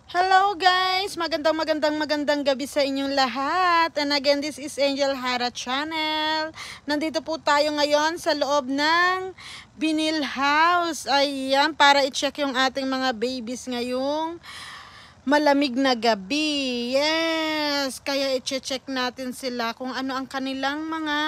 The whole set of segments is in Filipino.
Hello guys! Magandang gabi sa inyong lahat. And again, this is Angel Hara Channel. Nandito po tayo ngayon sa loob ng Binil House. Ayan, para i-check yung ating mga babies ngayong malamig na gabi. Yes! Kaya i-check natin sila kung ano ang kanilang mga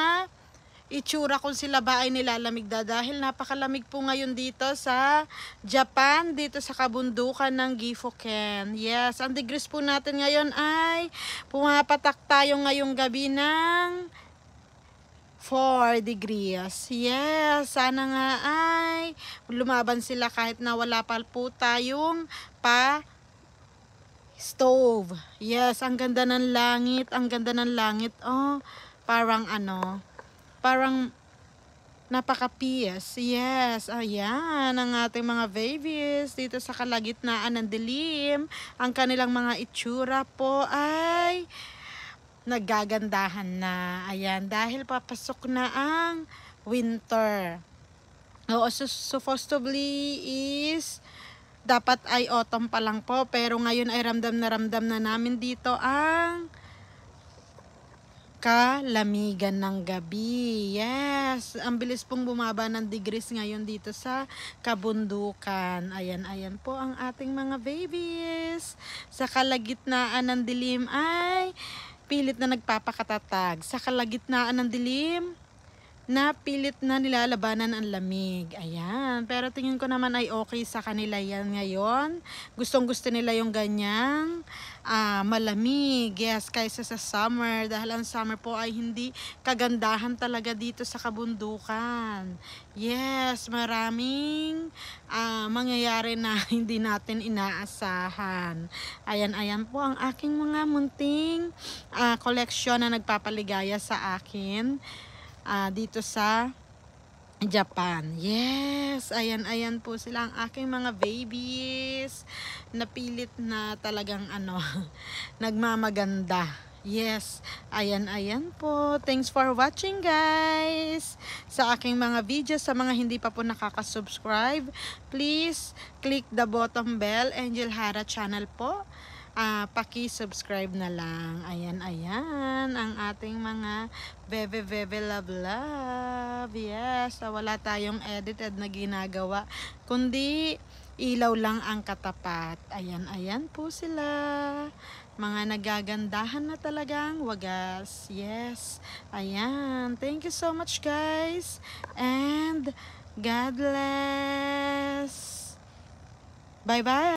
itsura, kung sila ba ay nilalamig dahil napakalamig po ngayon dito sa Japan, dito sa kabundukan ng Gifuken. Yes, ang degrees po natin ngayon ay pumapatak tayo ngayong gabi ng 4 degrees. Yes, sana nga ay lumaban sila kahit na wala pa po tayong stove. Yes, ang ganda ng langit, Oh, parang napaka-peace. Yes, ayan ang ating mga babies dito sa kalagitnaan ng dilim. Ang kanilang mga itsura po ay naggagandahan na. Ayan, dahil papasok na ang winter. Oo, supposedly is dapat ay autumn pa lang po, pero ngayon ay ramdam na namin dito ang kalamigan ng gabi. Yes, ang bilis pong bumaba ng degrees ngayon dito sa kabundukan. Ayan po ang ating mga babies. Sa kalagitnaan ng dilim ay pilit na nagpapakatatag. Sa kalagitnaan ng dilim, na pilit na nilalabanan ang lamig. Ayan. Pero tingin ko naman ay okay sa kanila yan ngayon. Gustong gusto nila yung ganyang malamig. Yes, kaysa sa summer. Dahil ang summer po ay hindi kagandahan talaga dito sa kabundukan. Yes, maraming mangyayari na hindi natin inaasahan. Ayan po ang aking mga munting koleksyon na nagpapaligaya sa akin dito sa Japan. Yes, ayan po sila ang aking mga babies. Napilit na talagang nagmamaganda. Yes, ayan po. Thanks for watching guys. Sa aking mga videos, sa mga hindi pa po nakaka-subscribe, please click the bottom bell, Angel Hara Channel po. Paki-subscribe na lang. Ayan ang ating mga bebe love. Yes, wala tayong edited na ginagawa, kundi ilaw lang ang katapat. Ayan po sila. Mga nagagandahan na talagang wagas. Yes, ayan. Thank you so much guys. And God bless. Bye-bye.